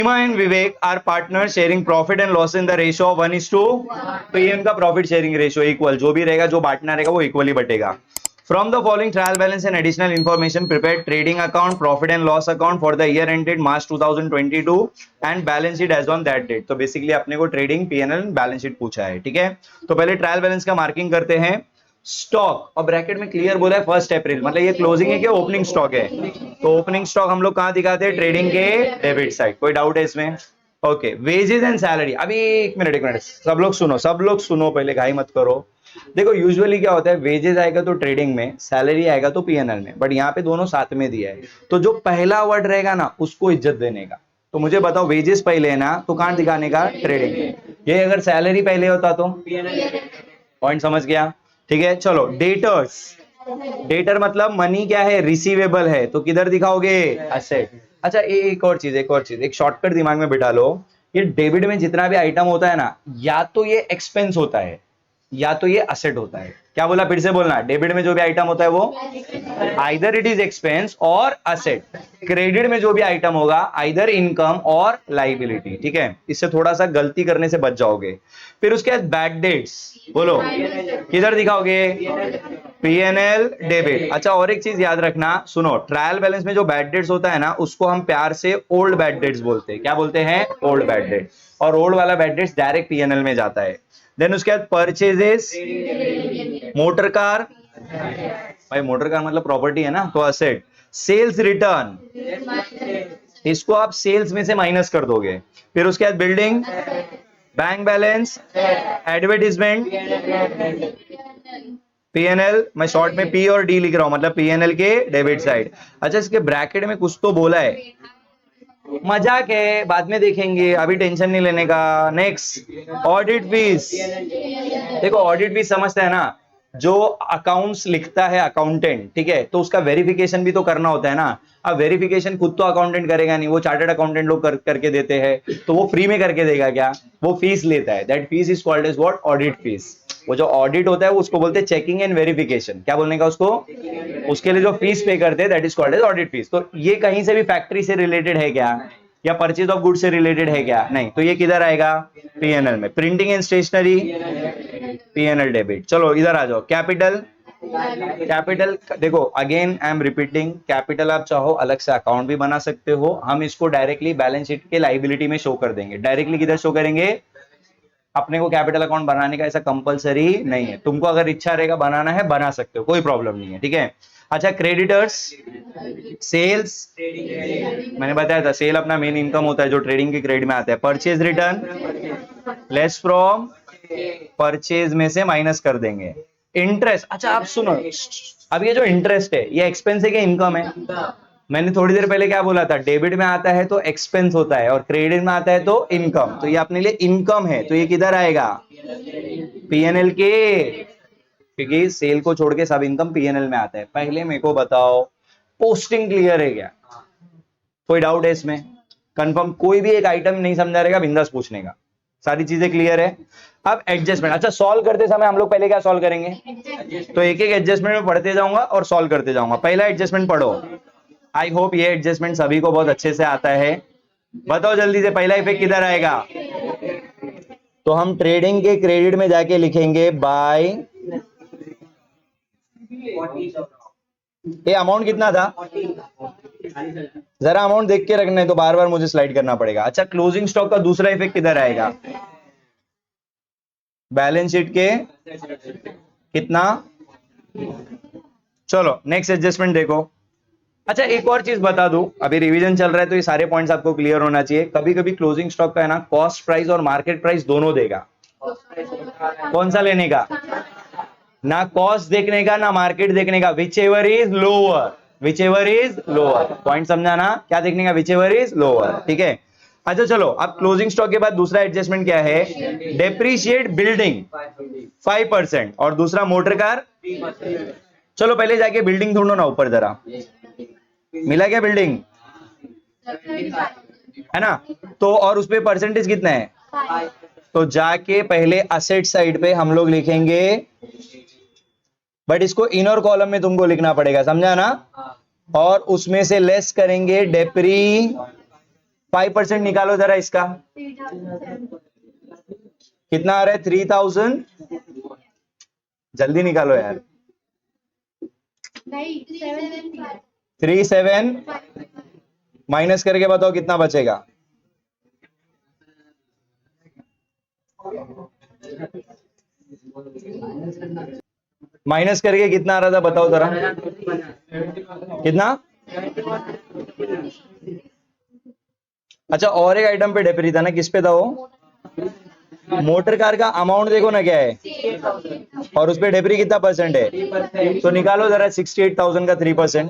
Seema and Vivek are partners sharing profit and loss in the ratio of 1:1, तो ये उनका profit sharing ratio equal, जो भी रहेगा, जो बांटना रहेगा वो equally बटेगा. From the following trial balance and additional information, prepare trading account, profit and loss account for the year ended March 2022 and balance sheet as on that date. तो basically अपने को ट्रेडिंग P&L बैलेंस शीट पूछा है. ठीक है, तो पहले trial balance का मार्किंग करते हैं. स्टॉक और ब्रैकेट में क्लियर बोला है 1 अप्रैल, मतलब ये क्लोजिंग है कि ओपनिंग स्टॉक है. तो ओपनिंग स्टॉक हम लोग कहां दिखाते हैं? ट्रेडिंग के डेबिट साइड. कोई डाउट है इसमें? ओके. Wages and salary. अभी एक मिनट सब लोग सुनो पहले, घाई मत करो. देखो यूजुअली क्या होता है, वेजेस आएगा तो ट्रेडिंग में, सैलरी आएगा तो पीएनएल में, बट यहाँ पे दोनों साथ में दिया है. तो जो पहला वर्ड रहेगा ना उसको इज्जत देने का. तो मुझे बताओ, वेजेस पहले है ना तो कहां दिखाने का? ट्रेडिंग में. ये अगर सैलरी पहले होता तो पॉइंट समझ गया? ठीक है, चलो. डेटर्स. डेटर मतलब मनी क्या है? रिसीवेबल है, तो किधर दिखाओगे? असेट. अच्छा, एक और चीज, एक शॉर्टकट दिमाग में बिठा लो. ये डेबिट में जितना भी आइटम होता है ना, या तो ये एक्सपेंस होता है या तो ये असेट होता है. क्या बोला? फिर से बोलना. डेबिट में जो भी आइटम होता है वो आइदर इट इज एक्सपेंस और असेट. क्रेडिट में जो भी आइटम होगा आइदर इनकम और लाइबिलिटी. ठीक है, इससे थोड़ा सा गलती करने से बच जाओगे. फिर उसके बाद बैड डेट्स. बोलो किधर दिखाओगे? PNL debit. अच्छा, और एक चीज याद रखना, सुनो. ट्रायल बैलेंस में जो बैड डेट्स होता है ना उसको हम प्यार से ओल्ड बैड डेट्स बोलते हैं. क्या बोलते हैं? Old bad debt. और ओल्ड वाला बैड डेट्स डायरेक्ट पीएनएल में जाता है. देन उसके बाद परचेजेस. Motor car. भाई मोटर कार मतलब प्रॉपर्टी है ना, तो असेट. सेल्स रिटर्न, इसको आप सेल्स में से माइनस कर दोगे. फिर उसके बाद building, bank balance, advertisement, PNL. मैं शॉर्ट में पी और डी लिख रहा हूं, मतलब पीएनएल के डेबिट साइड. अच्छा, इसके ब्रैकेट में कुछ तो बोला है, मजाक है, बाद में देखेंगे, अभी टेंशन नहीं लेने का. Next, audit fees. देखो ऑडिट फीस समझते हैं ना, जो अकाउंट्स लिखता है अकाउंटेंट, ठीक है, तो उसका वेरिफिकेशन भी तो करना होता है ना. अब वेरिफिकेशन खुद तो अकाउंटेंट करेगा नहीं, वो चार्टर्ड अकाउंटेंट लोग करके देते हैं. तो वो फ्री में करके देगा क्या? वो फीस लेता है. That fees is called as what? Audit fees. वो जो ऑडिट होता है उसको बोलते हैं चेकिंग एंड वेरिफिकेशन. क्या बोलने का उसको? उसके लिए जो फीस पे करते हैं that is called as audit fees. तो ये कहीं से भी फैक्ट्री से रिलेटेड है क्या? या परचेज ऑफ गुड से रिलेटेड है क्या? नहीं. तो ये किधर आएगा? पीएनएल में. Printing and stationery, PNL debit. चलो इधर आ जाओ. कैपिटल. कैपिटल देखो, again I am repeating, capital आप चाहो अलग से अकाउंट भी बना सकते हो. हम इसको डायरेक्टली बैलेंस शीट के लाइबिलिटी में शो कर देंगे. डायरेक्टली किधर शो करेंगे? अपने को कैपिटल अकाउंट बनाने का ऐसा कंपलसरी नहीं है. तुमको अगर इच्छा रहेगा बनाना है, बना सकते हो, कोई प्रॉब्लम नहीं है. ठीक है. अच्छा, क्रेडिटर्स, सेल्स. मैंने बताया था सेल अपना मेन इनकम होता है जो ट्रेडिंग के क्रेडिट में आता है. Purchase return less from purchase में से माइनस कर देंगे. इंटरेस्ट. अच्छा आप सुनो, अब ये जो इंटरेस्ट है ये एक्सपेंस है कि इनकम है? मैंने थोड़ी देर पहले क्या बोला था? डेबिट में आता है तो एक्सपेंस होता है और क्रेडिट में आता है तो इनकम. तो ये अपने लिए इनकम है, तो ये किधर आएगा? पीएनएल के. क्योंकि सेल को छोड़ के सब इनकम पीएनएल में आता है. पहले मेरे को बताओ, पोस्टिंग क्लियर है क्या? कोई डाउट है इसमें? कंफर्म. कोई भी एक आइटम नहीं समझा रहेगा, बिंदास पूछने का. सारी चीजें क्लियर है. अब एडजस्टमेंट. अच्छा, सॉल्व करते समय हम लोग पहले क्या सॉल्व करेंगे? तो एक एक एडजस्टमेंट में पढ़ते जाऊंगा और सॉल्व करते जाऊंगा. पहला एडजस्टमेंट पढ़ो. आई होप ये एडजस्टमेंट सभी को बहुत अच्छे से आता है. बताओ जल्दी से, पहला इफेक्ट किधर आएगा? तो हम ट्रेडिंग के क्रेडिट में जाके लिखेंगे बाय. ये अमाउंट कितना था? जरा अमाउंट देख के रखना है, तो बार बार मुझे स्लाइड करना पड़ेगा. अच्छा, क्लोजिंग स्टॉक का दूसरा इफेक्ट किधर आएगा? बैलेंस शीट के कितना? चलो नेक्स्ट एडजस्टमेंट देखो. अच्छा, एक और चीज बता दूं, अभी रिवीजन चल रहा है तो ये सारे पॉइंट्स आपको क्लियर होना चाहिए. कभी कभी क्लोजिंग स्टॉक का है ना, कॉस्ट प्राइस और मार्केट प्राइस दोनों देगा. कौन सा लेने का? ना कॉस्ट देखने का ना मार्केट देखने का. Which ever is lower, which ever is lower. Point समझाना. क्या देखने का? Which ever is lower. ठीक है. अच्छा चलो, अब क्लोजिंग स्टॉक के बाद दूसरा एडजस्टमेंट क्या है? डेप्रीशिएट बिल्डिंग 5% और दूसरा मोटर कार. चलो पहले जाके बिल्डिंग ढूंढो ना ऊपर जरा. मिला क्या बिल्डिंग? है ना. तो और उस पे परसेंटेज कितना है? तो जाके पहले असेट साइड पे हम लोग लिखेंगे, बट इसको इनर कॉलम में तुमको लिखना पड़ेगा, समझा ना. और उसमें से लेस करेंगे डेप्री 5% निकालो जरा इसका, कितना आ रहा है? 3000। जल्दी निकालो यार। 37 माइनस करके बताओ कितना बचेगा। माइनस करके कितना आ रहा था बताओ जरा, कितना? अच्छा, और एक आइटम पे डेप्री था ना, किस पे था वो? मोटर कार का अमाउंट देखो ना क्या है, और उस पे डेप्री कितना परसेंट है, तो निकालो जरा 68,000 का 3%।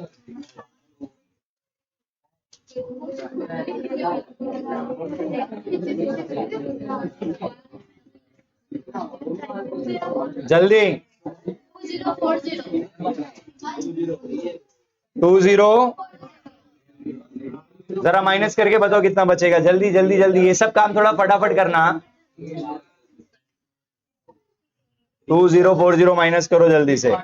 जल्दी। 20। जरा माइनस करके बताओ कितना बचेगा, जल्दी जल्दी जल्दी, ये सब काम थोड़ा फटाफट करना। 2040 माइनस करो जल्दी से।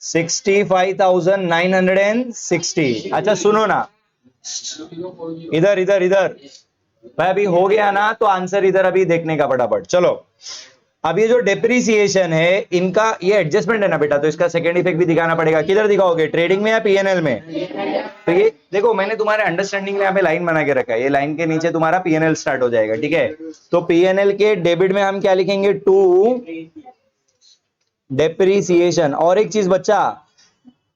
65,960। अच्छा सुनो ना, इधर इधर इधर भाई, अभी हो गया ना तो आंसर इधर अभी देखने का फटाफट। चलो, अब ये जो डेप्रीसिएशन है इनका, ये एडजस्टमेंट है ना बेटा, तो इसका सेकंड इफेक्ट भी दिखाना पड़ेगा। किधर दिखाओगे, ट्रेडिंग में या पीएनएल में? तो ये देखो, मैंने तुम्हारे अंडरस्टैंडिंग में यहाँ पे लाइन बना के रखा है, ये लाइन के नीचे तुम्हारा पीएनएल स्टार्ट हो जाएगा, ठीक है? तो पीएनएल के डेबिट में हम क्या लिखेंगे? To depreciation. और एक चीज बच्चा,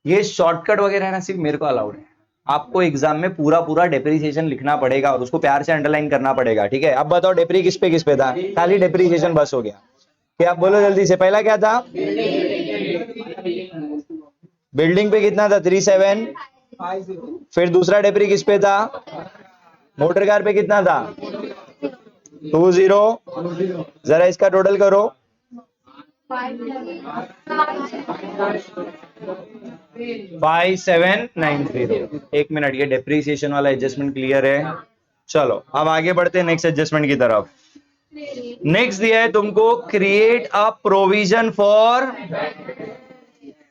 ये शॉर्टकट वगैरह है ना, सिर्फ मेरे को अलाउड है, आपको एग्जाम में पूरा पूरा डेप्रीसिएशन लिखना पड़ेगा और उसको प्यार से अंडरलाइन करना पड़ेगा, ठीक है? अब बताओ डेप्री किस पे था? खाली डेप्रीसिएशन बस हो गया। क्या आप बोलो जल्दी से, पहला क्या था? बिल्डिंग पे कितना था? 37। फिर दूसरा डेप्री किस पे था? मोटर कार पे कितना था? 20। जरा इसका टोटल करो। 5790। एक मिनट, ये डेप्रीसिएशन वाला एडजस्टमेंट क्लियर है? चलो अब आगे बढ़ते हैं नेक्स्ट एडजस्टमेंट की तरफ। नेक्स्ट दिया है तुमको, क्रिएट अ प्रोविजन फॉर।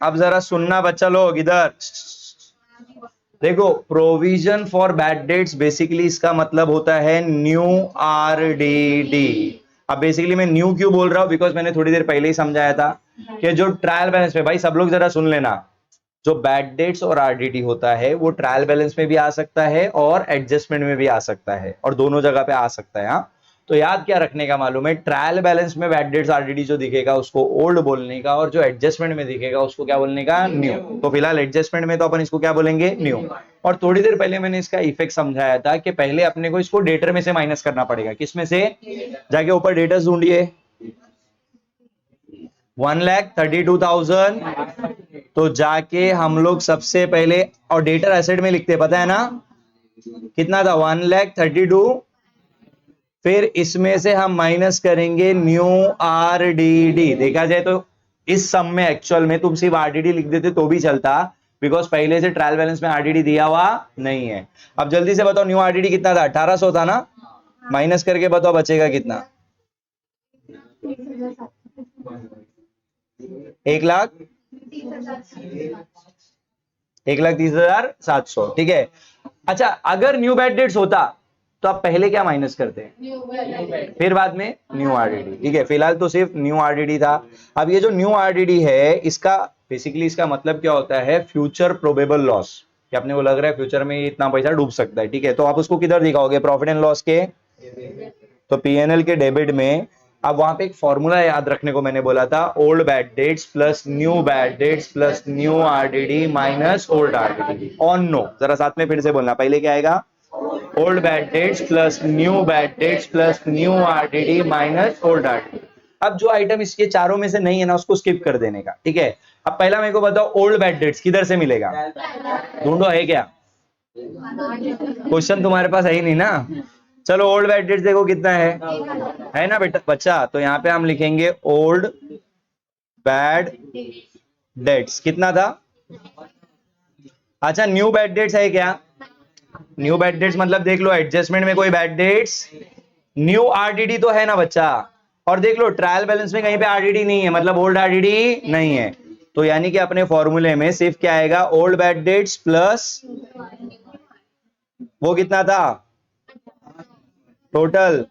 अब जरा सुनना बच्चा लोग, इधर देखो, provision for bad debts basically इसका मतलब होता है न्यू आरडीडी। अब बेसिकली मैं न्यू क्यों बोल रहा हूं, बिकॉज मैंने थोड़ी देर पहले ही समझाया था कि जो ट्रायल बैलेंस में, भाई सब लोग जरा सुन लेना, जो बैड डेट्स और आरडीडी होता है वो ट्रायल बैलेंस में भी आ सकता है और एडजस्टमेंट में भी आ सकता है, और दोनों जगह पे आ सकता है। हाँ, तो याद क्या रखने का मालूम है, ट्रायल बैलेंस में बैड डेट्स आरडीडी जो दिखेगा उसको ओल्ड बोलने का, और जो एडजस्टमेंट में दिखेगा उसको क्या बोलने का? न्यू। तो फिलहाल एडजस्टमेंट में तो अपन इसको क्या बोलेंगे? न्यू। और थोड़ी देर पहले मैंने इसका इफेक्ट समझाया था कि पहले अपने को इसको डेटर में से माइनस करना पड़ेगा। किस में से? जाके ऊपर डेटर्स ढूंढिए। 1,32,000। तो जाके हम लोग सबसे पहले, और डेटर एसेट में लिखते, पता है ना कितना था? 1,32,000। फिर इसमें से हम माइनस करेंगे न्यू आरडीडी। देखा जाए तो इस सम में एक्चुअल में तुम सिर्फ आरडीडी लिख देते तो भी चलता, बिकॉज पहले से ट्रायल बैलेंस में आरडीडी दिया हुआ नहीं है। अब जल्दी से बताओ न्यू आरडीडी कितना था? 1800 था ना? माइनस करके बताओ बचेगा कितना? 1,30,700, ठीक है? अच्छा, अगर न्यू बैड डेट्स होता तो आप पहले क्या माइनस करते हैं? फिर बाद में न्यू आरडीडी, ठीक है? फिलहाल तो सिर्फ न्यू आरडीडी था। अब ये जो न्यू आरडीडी है, इसका बेसिकली इसका मतलब क्या होता है? फ्यूचर प्रोबेबल लॉस, कि अपने को लग रहा है फ्यूचर में इतना पैसा डूब सकता है, ठीक है? तो आप उसको किधर दिखाओगे? प्रॉफिट एंड लॉस के, तो पीएनएल के डेबिट में। अब वहां पे एक फॉर्मूला याद रखने को मैंने बोला था, old bad debts plus new bad debts plus new RDD minus old RDD ऑन नो। जरा साथ में फिर से बोलना, पहले क्या आएगा? Old bad debts plus new bad debts plus new RDD minus old RDD. अब जो आइटम इसके चारों में से नहीं है ना, उसको स्किप कर देने का, ठीक है? अब पहला मेरे को बताओ, ओल्ड बैड डेट्स किधर से मिलेगा? ढूंढो, है क्या? क्वेश्चन तुम्हारे पास है ही नहीं ना। चलो ओल्ड बैड डेट्स देखो कितना है ना बेटा बच्चा? तो यहाँ पे हम लिखेंगे ओल्ड बैड डेट्स कितना था? अच्छा, न्यू बैड डेट्स है क्या? न्यू बैड डेट्स मतलब देख लो, एडजस्टमेंट में कोई बैड डेट्स, न्यू आरडीडी तो है ना बच्चा, और देख लो ट्रायल बैलेंस में कहीं पे आरडीडी नहीं है, मतलब ओल्ड आरडीडी नहीं है। तो यानी कि अपने फॉर्मूले में सिर्फ क्या आएगा, ओल्ड बैड डेट्स प्लस वो कितना था टोटल।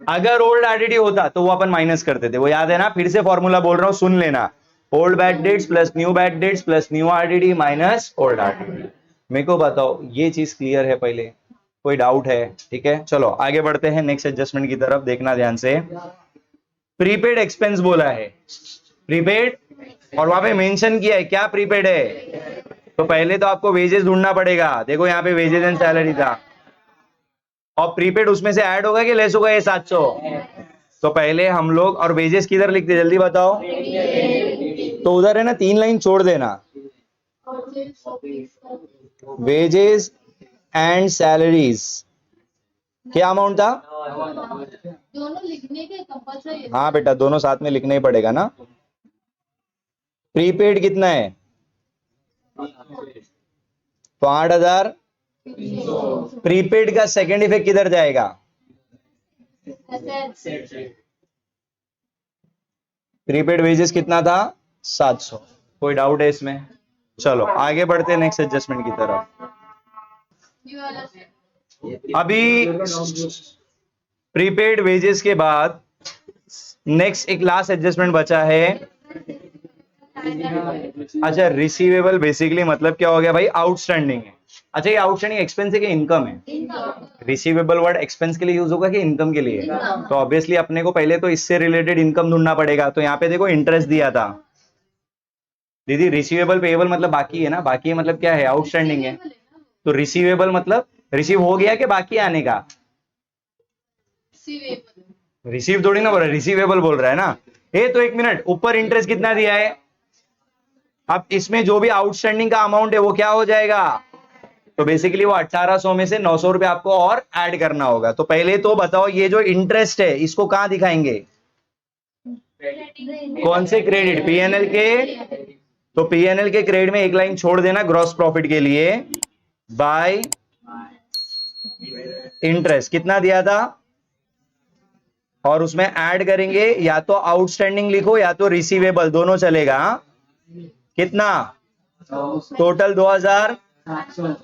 अगर ओल्ड आरडीडी होता तो वो अपन माइनस करते थे, वो याद है ना, फिर से फॉर्मूला बोल रहा हूं, सुन लेना। Old bad debts plus new bad debts plus new RDD minus old RDD. मेरे को बताओ ये चीज क्लियर है पहले, कोई डाउट है? ठीक है, चलो आगे बढ़ते हैं नेक्स्ट एडजस्टमेंट की तरफ, देखना ध्यान से। प्रीपेड एक्सपेंस बोला है, प्रीपेड, और वहां पे मेंशन किया है क्या प्रीपेड है। तो पहले तो आपको वेजेस ढूंढना पड़ेगा, देखो यहाँ पे वेजेस एंड सैलरी था, और प्रीपेड उसमें से ऐड होगा कि लेस होगा ये 700। तो पहले हम लोग, और वेजेस किधर लिखते जल्दी बताओ, तो उधर है ना 3 लाइन छोड़ देना, वेजेस एंड सैलरीज क्या अमाउंट था, दोनों लिखने के कंपलसरी है। हाँ बेटा दोनों साथ में लिखना ही पड़ेगा ना। प्रीपेड कितना है, तो 8000। प्रीपेड का सेकंड इफेक्ट किधर जाएगा, प्रीपेड वेजेस कितना था 700। कोई डाउट है इसमें? चलो आगे बढ़ते हैं नेक्स्ट एडजस्टमेंट की तरफ। अभी प्रीपेड वेजेस के बाद नेक्स्ट एक लास्ट एडजस्टमेंट बचा है। अच्छा रिसीवेबल बेसिकली मतलब क्या हो गया भाई, आउटस्टैंडिंग है। अच्छा ये आउटस्टैंडिंग एक्सपेंस है कि इनकम है? रिसीवेबल वर्ड एक्सपेंस के लिए यूज होगा कि इनकम के लिए? तो ऑब्वियसली अपने को पहले तो इससे रिलेटेड इनकम ढूंढना पड़ेगा। तो यहाँ पे देखो इंटरेस्ट दिया था दीदी, रिसीवेबल पेएबल मतलब बाकी है ना, बाकी मतलब क्या है, आउटस्टैंडिंग है। तो रिसीवेबल मतलब रिसीव हो गया कि बाकी आने का, रिसीव थोड़ी ना बोल रहा है, रिसीवेबल बोल रहा है ना। ये तो एक मिनट, ऊपर इंटरेस्ट कितना दिया है, अब इसमें जो भी आउटस्टैंडिंग का अमाउंट है वो क्या हो जाएगा, तो बेसिकली वो 1800 में से 900 रुपए आपको और ऐड करना होगा। तो पहले तो बताओ ये जो इंटरेस्ट है इसको कहां दिखाएंगे, कौन से क्रेडिट, पीएनएल के। तो पीएनएल के क्रेडिट में एक लाइन छोड़ देना ग्रॉस प्रॉफिट के लिए, बाय इंटरेस्ट कितना दिया था, और उसमें ऐड करेंगे या तो आउटस्टैंडिंग लिखो या तो रिसीवेबल, दोनों चलेगा। कितना टोटल 2000।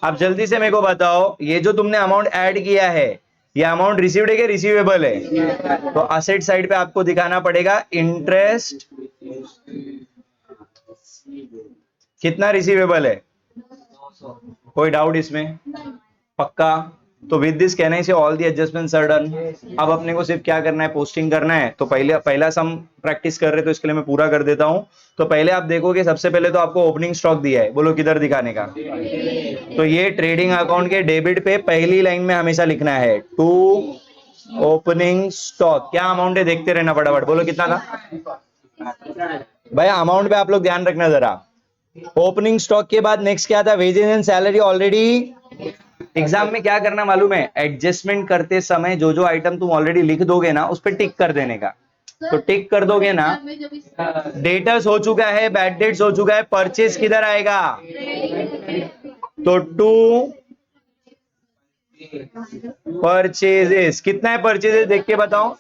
अब जल्दी से मेरे को बताओ ये जो तुमने अमाउंट ऐड किया है ये अमाउंट रिसीव्ड है कि रिसीवेबल है? तो असेट साइड पे आपको दिखाना पड़ेगा इंटरेस्ट कितना रिसीवेबल है। कोई डाउट इसमें? पक्का? तो विद दिस कहने से all the adjustments are done. अब अपने को सिर्फ क्या करना है, पोस्टिंग करना है। तो पहला सम प्रैक्टिस कर रहे तो इसके लिए मैं पूरा कर देता हूं। तो पहले आप देखोगे सबसे पहले तो आपको ओपनिंग स्टॉक दिया है, बोलो किधर दिखाने का, तो ये ट्रेडिंग अकाउंट के डेबिट पे पहली लाइन में हमेशा लिखना है टू ओपनिंग स्टॉक। क्या अमाउंट है देखते रहना फटाफट, बोलो कितना था भाई, अमाउंट पे आप लोग ध्यान रखना जरा। ओपनिंग स्टॉक के बाद नेक्स्ट क्या था, wages and salary. Already exam में क्या करना मालूम है, एडजस्टमेंट करते समय जो जो आइटम तुम ऑलरेडी लिख दोगे ना उस पर टिक कर देने का। तो टिक कर दोगे ना, डेटर्स हो चुका है, बैड डेट्स हो चुका है, परचेज किधर आएगा, तो टू परचेजेस। कितना है परचेजेस देख के बताओ,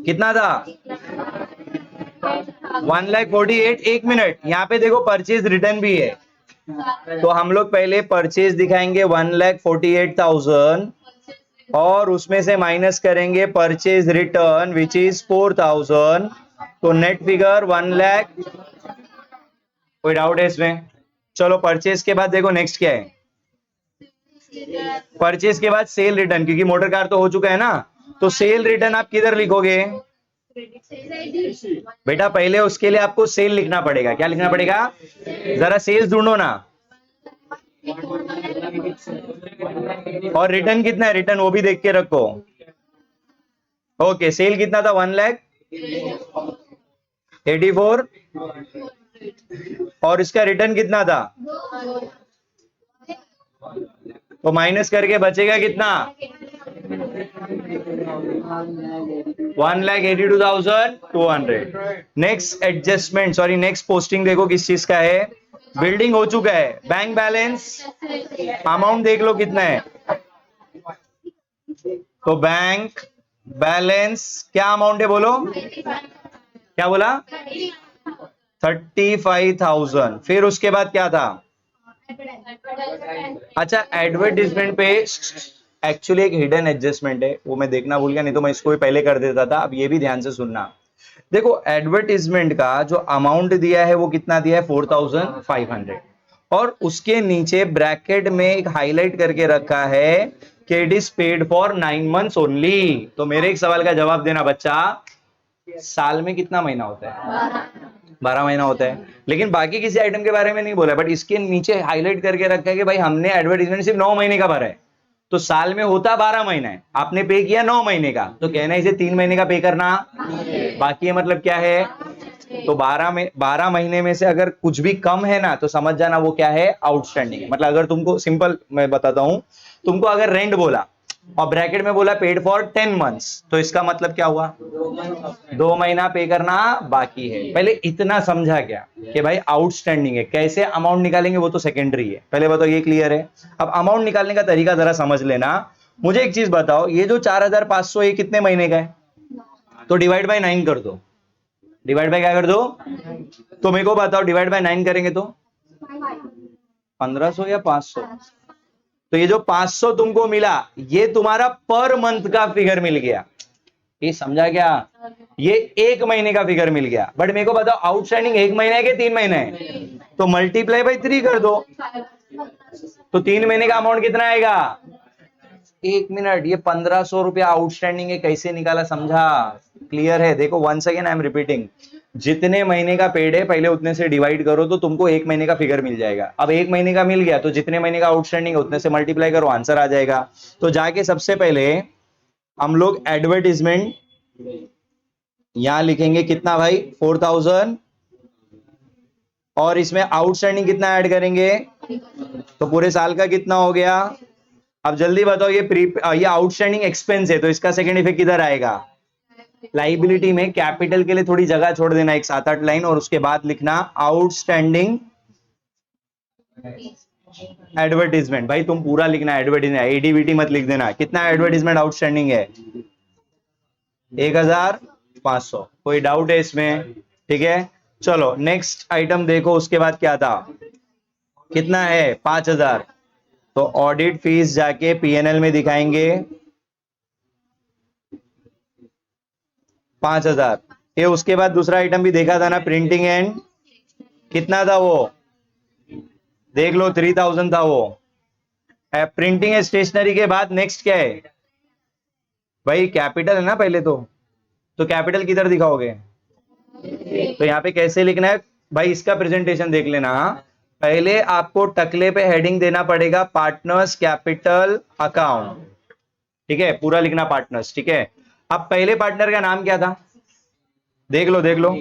कितना था 1,48,000। एक मिनट, यहाँ पे देखो परचेज रिटर्न भी है, तो हम लोग पहले परचेज दिखाएंगे 1,48,000 और उसमें से माइनस करेंगे परचेज रिटर्न विच इज 4,000, तो नेट फिगर 1 लाख। कोई डाउट है इसमें? चलो परचेज के बाद देखो नेक्स्ट क्या है, परचेज के बाद सेल रिटर्न, क्योंकि मोटर कार तो हो चुका है ना, तो सेल रिटर्न आप किधर लिखोगे बेटा, पहले उसके लिए आपको सेल लिखना पड़ेगा। क्या लिखना पड़ेगा, जरा सेल्स ढूंढो ना, और रिटर्न कितना है, रिटर्न वो भी देख के रखो। ओके, सेल कितना था 1,84,000 और इसका रिटर्न कितना था, तो माइनस करके बचेगा कितना 1,82,200। Next adjustment, sorry next posting देखो किस चीज का है, बिल्डिंग हो चुका है, बैंक बैलेंस अमाउंट देख लो कितना है, तो बैंक बैलेंस क्या अमाउंट है बोलो, क्या बोला? 35,000। फिर उसके बाद क्या था? अच्छा, एडवर्टीजमेंट पे एक्चुअली एक हिडन एडजस्टमेंट है, वो मैं देखना भूल गया, नहीं तो मैं इसको भी पहले कर देता था। अब ये भी ध्यान से सुनना। देखो, एडवर्टीजमेंट का जो अमाउंट दिया है वो कितना दिया है? 4,500। और उसके नीचे ब्रैकेट में एक हाईलाइट करके रखा है कि it is paid for 9 months only. तो मेरे एक सवाल का जवाब देना बच्चा, साल में कितना महीना होता है? 12 महीना होता है। लेकिन बाकी किसी आइटम के बारे में नहीं बोला, बट इसके नीचे हाईलाइट करके रखा है कि भाई हमने एडवर्टीजमेंट सिर्फ 9 महीने का भरा है, तो साल में होता 12 महीना है, आपने पे किया 9 महीने का, तो कहना है इसे 3 महीने का पे करना बाकी है। मतलब क्या है? तो 12 महीने में से अगर कुछ भी कम है ना, तो समझ जाना वो क्या है? आउटस्टैंडिंग है। मतलब अगर तुमको सिंपल मैं बताता हूं, तुमको अगर रेंट बोला और ब्रैकेट में बोला पेड फॉर 10 months, तो इसका मतलब क्या हुआ? 2 महीना पे करना बाकी है। पहले इतना समझा क्या कि भाई आउटस्टैंडिंग है, कैसे अमाउंट निकालेंगे वो तो सेकेंडरी है। पहले बताओ ये क्लियर है? अब अमाउंट निकालने का तरीका जरा समझ लेना। मुझे एक चीज बताओ, ये जो 4,500 ये कितने महीने का है? तो डिवाइड बाय 9 कर दो। डिवाइड बाय क्या कर दो? तो मेरे को बताओ, डिवाइड बाय 9 करेंगे तो 1500 या 500? तो ये जो 500 तुमको मिला, ये तुम्हारा पर मंथ का फिगर मिल गया। ये समझा क्या? ये 1 महीने का फिगर मिल गया। बट मेरे को बताओ, आउटस्टैंडिंग 1 महीना है कि 3 महीने है? तो मल्टीप्लाई बाय 3 कर दो, तो 3 महीने का अमाउंट कितना आएगा? 1 मिनट, ये 1500 रुपया आउटस्टैंडिंग है, कैसे निकाला? समझा? क्लियर है? देखो, once again I am repeating, जितने महीने का पेड है पहले उतने से डिवाइड करो, तो तुमको 1 महीने का फिगर मिल जाएगा। अब 1 महीने का मिल गया, तो जितने महीने का आउटस्टैंडिंग है उतने से मल्टीप्लाई करो, आंसर आ जाएगा। तो जाके सबसे पहले हम लोग एडवर्टीजमेंट यहां लिखेंगे, कितना भाई? 4,000। और इसमें आउटस्टैंडिंग कितना ऐड करेंगे? तो पूरे साल का कितना हो गया? अब जल्दी बताओ, ये आउटस्टैंडिंग एक्सपेंस है, तो इसका सेकंड इफेक्ट किधर आएगा? लाइबिलिटी में। कैपिटल के लिए थोड़ी जगह छोड़ देना, एक 7-8 लाइन, और उसके बाद लिखना आउटस्टैंडिंग एडवर्टीजमेंट। भाई तुम पूरा लिखना एडवर्टीजमेंट, एडीवीटी मत लिख देना। कितना एडवर्टीजमेंट आउटस्टैंडिंग है? 1,500। कोई डाउट है इसमें? ठीक है, चलो नेक्स्ट आइटम देखो। उसके बाद क्या था? कितना है? 5,000। तो ऑडिट फीस जाके पीएनएल में दिखाएंगे 5,000। ये उसके बाद दूसरा आइटम भी देखा था ना, प्रिंटिंग एंड, कितना था वो? देख लो, 3,000 था वो। प्रिंटिंग एंड स्टेशनरी के बाद नेक्स्ट क्या है? भाई कैपिटल है ना पहले तो कैपिटल किधर दिखाओगे? तो यहाँ पे कैसे लिखना है भाई? इसका प्रेजेंटेशन देख लेना। पहले आपको टकले पे हेडिंग देना पड़ेगा, पार्टनर्स कैपिटल अकाउंट। ठीक है, पूरा लिखना पार्टनर्स। ठीक है, अब पहले पार्टनर का नाम क्या था? देख लो देख लो,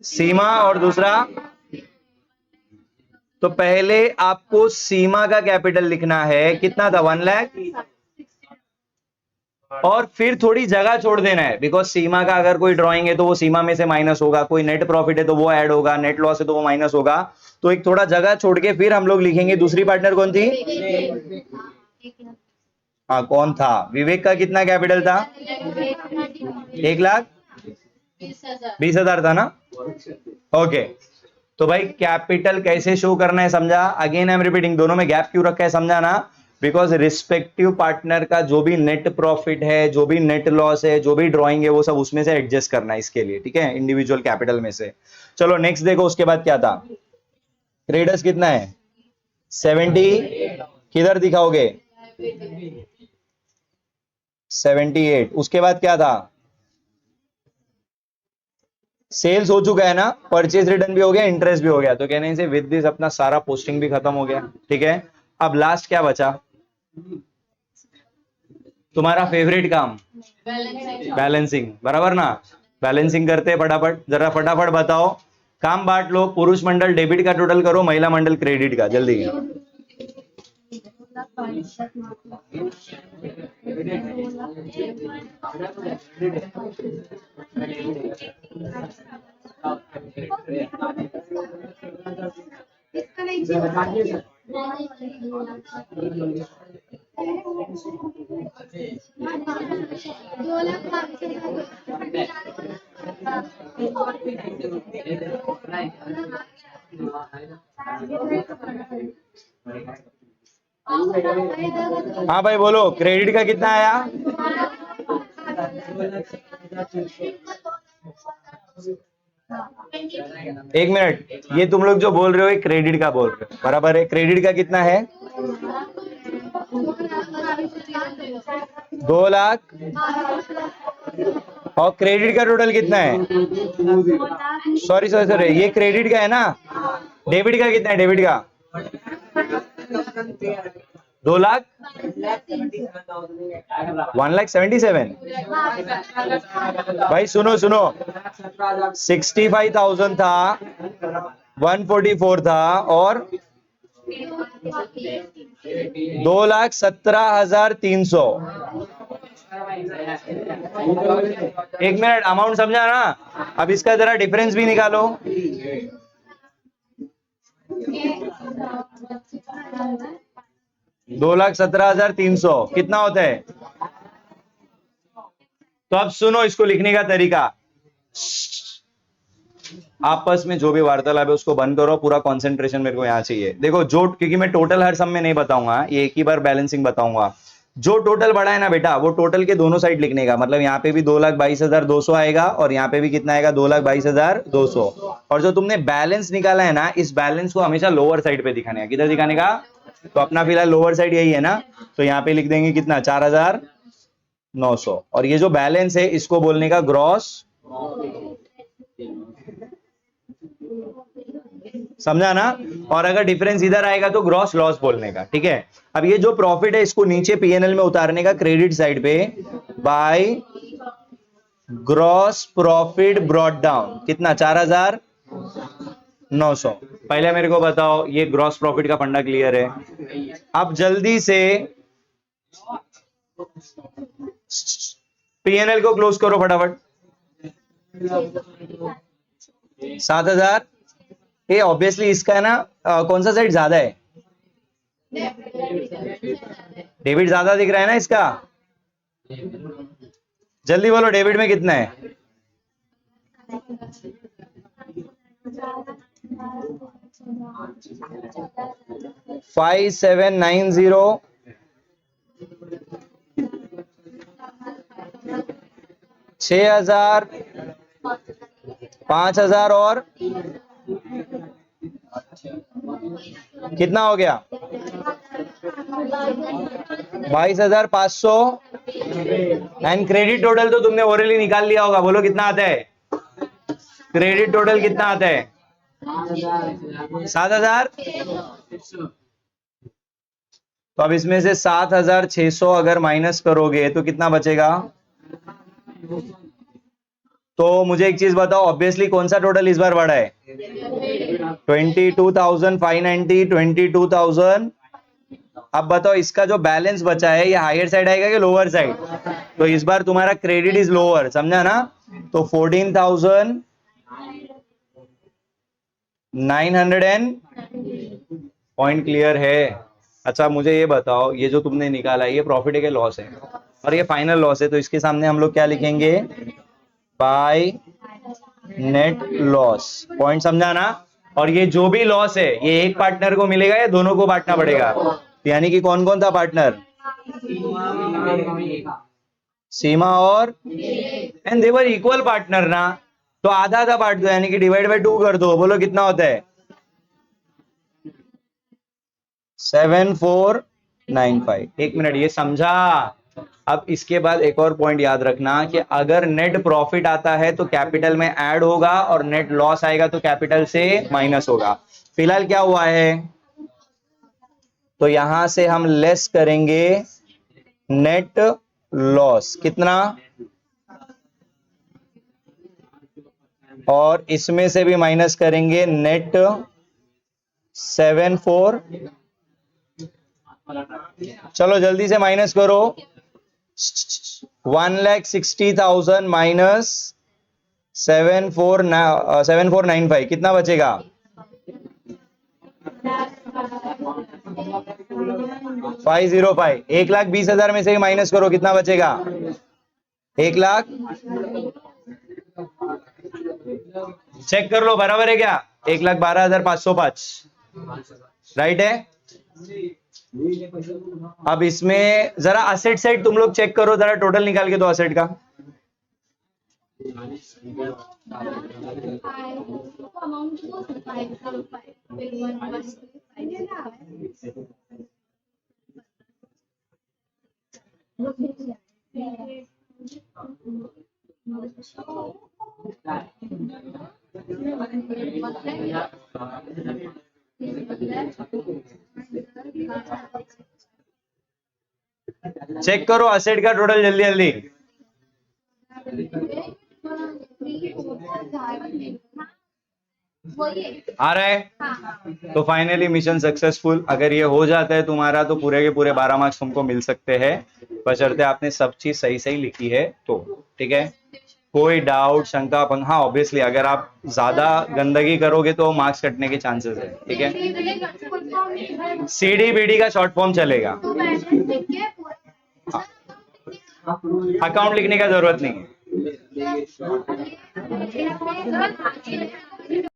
सीमा। और दूसरा? तो पहले आपको सीमा का कैपिटल लिखना है, कितना था? 1 लाख। और फिर थोड़ी जगह छोड़ देना है, बिकॉज सीमा का अगर कोई ड्राइंग है तो वो सीमा में से माइनस होगा, कोई नेट प्रॉफिट है तो वो ऐड होगा, नेट लॉस है तो वो माइनस होगा। तो एक थोड़ा जगह छोड़ के फिर हम लोग लिखेंगे। दूसरी पार्टनर कौन थी? हाँ, कौन था? विवेक का कितना कैपिटल था? 1,20,000 था ना? ओके। तो भाई कैपिटल कैसे शो करना है समझा? अगेन आई एम रिपीटिंग, दोनों में गैप क्यों रखा है समझा ना? बिकॉज रिस्पेक्टिव पार्टनर का जो भी नेट प्रॉफिट है, जो भी नेट लॉस है, जो भी ड्रॉइंग है, वो सब उसमें से एडजस्ट करना है इसके लिए। ठीक है, इंडिविजुअल कैपिटल में से। चलो नेक्स्ट देखो, उसके बाद क्या था? क्रेडिटर्स कितना है? 70। किधर दिखाओगे? 78। उसके बाद क्या था? सेल्स हो चुका है ना, परचेज रिटर्न भी हो गया, इंटरेस्ट भी हो गया, तो कहने से विद दिस अपना सारा पोस्टिंग भी खत्म हो गया। ठीक है, अब लास्ट क्या बचा? तुम्हारा फेवरेट काम, बैलेंसिंग। बराबर ना? बैलेंसिंग करते हैं फटाफट, जरा फटाफट बताओ। काम बांट लो, पुरुष मंडल डेबिट का टोटल करो, महिला मंडल क्रेडिट का, जल्दी। इसका नहीं हाँ भाई बोलो, क्रेडिट का कितना आया? एक मिनट, ये तुम लोग जो बोल रहे हो ये क्रेडिट का बोल रहे हो, बराबर है? क्रेडिट का कितना है? 2 लाख। और क्रेडिट का टोटल कितना है? सॉरी सॉरी सॉरी, ये क्रेडिट का है ना? डेबिट का कितना है? डेबिट का 2 लाख 1,77,000। भाई सुनो सुनो, 65,000 था, 144 था, और 2,17,300। एक मिनट, अमाउंट समझा ना? अब इसका जरा डिफरेंस भी निकालो। 2,17,300 कितना होता है? तो अब सुनो इसको लिखने का तरीका। आपस में जो भी वार्तालाप है उसको बंद करो, पूरा कंसंट्रेशन मेरे को यहाँ चाहिए। देखो जो, क्योंकि मैं टोटल हर सम में नहीं बताऊंगा, ये एक ही बार बैलेंसिंग बताऊंगा। जो टोटल बढ़ा है ना बेटा, वो टोटल के दोनों साइड लिखने का। मतलब यहाँ पे भी 2,22,200 आएगा, और यहाँ पे भी कितना आएगा? 2,22,200। और जो तुमने बैलेंस निकाला है ना, इस बैलेंस को हमेशा लोअर साइड पे दिखाने का। किधर दिखाने का? तो अपना फिलहाल लोअर साइड यही है ना, तो यहाँ पे लिख देंगे कितना? 4,900। और ये जो बैलेंस है इसको बोलने का ग्रॉस। समझा ना? और अगर डिफरेंस इधर आएगा तो ग्रॉस लॉस बोलने का। ठीक है, अब ये जो प्रॉफिट है इसको नीचे पीएनएल में उतारने का, क्रेडिट साइड पे by gross profit brought down. कितना? 4,900। पहले मेरे को बताओ, ये ग्रॉस प्रॉफिट का फंडा क्लियर है? अब जल्दी से पीएनएल को क्लोज करो फटाफट। 7,000। ये ऑब्वियसली इसका है ना, कौन सा साइड ज्यादा है? डेबिट ज्यादा दिख रहा है ना इसका। जल्दी बोलो, डेबिट में कितना है? 5,790। 6,000, 5,000 और कितना हो गया? 22,500। एंड क्रेडिट टोटल तो तुमने ओरली निकाल लिया होगा, बोलो कितना आता है? क्रेडिट टोटल कितना आता है? 7,000। तो अब इसमें से 7,600 अगर माइनस करोगे तो कितना बचेगा? तो मुझे एक चीज बताओ, ऑब्वियसली कौन सा टोटल इस बार बढ़ा है? 22,590, 22,000। अब बताओ इसका जो बैलेंस बचा है, ये हायर साइड आएगा कि लोअर साइड? तो इस बार तुम्हारा क्रेडिट इज लोअर, समझा ना? तो 14,900 पॉइंट क्लियर है? अच्छा मुझे ये बताओ, ये जो तुमने निकाला है ये प्रॉफिट है कि लॉस है? और ये फाइनल लॉस है, तो इसके सामने हम लोग क्या लिखेंगे? By net loss. पॉइंट समझा ना? और ये जो भी लॉस है ये एक पार्टनर को मिलेगा या दोनों को बांटना पड़ेगा? यानी कि कौन कौन था पार्टनर? सीमा और and they were equal partner ना, तो आधा आधा बांट दो, यानी कि डिवाइड बाय 2 कर दो। बोलो कितना होता है? 7,495। एक मिनट, ये समझा? अब इसके बाद एक और पॉइंट याद रखना कि अगर नेट प्रॉफिट आता है तो कैपिटल में ऐड होगा, और नेट लॉस आएगा तो कैपिटल से माइनस होगा। फिलहाल क्या हुआ है, तो यहां से हम लेस करेंगे नेट लॉस। कितना? और इसमें से भी माइनस करेंगे नेट 7,4। चलो जल्दी से माइनस करो। 1,60,000 माइनस 7,495 कितना बचेगा? 505 1,20,000 में से ही माइनस करो, कितना बचेगा? 1,00,000। चेक कर लो बराबर है क्या? 1,12,505 राइट है। अब इसमें जरा असेट साइड तुम लोग चेक करो, जरा टोटल निकाल के दो असेट का। अमाउंट को 505 चेक करो असेट का टोटल जल्दी जल्दी। आ रहा है? तो फाइनली मिशन सक्सेसफुल। अगर ये हो जाता है तुम्हारा तो पूरे के पूरे 12 मार्क्स तुमको मिल सकते हैं, बशर्ते आपने सब चीज सही सही लिखी है तो। ठीक है, कोई डाउट शंका हाँ ऑब्वियसली अगर आप ज्यादा गंदगी करोगे तो मार्क्स कटने के चांसेस है। ठीक है, सीडी बीडी का शॉर्ट फॉर्म चलेगा, अकाउंट लिखने का जरूरत नहीं है।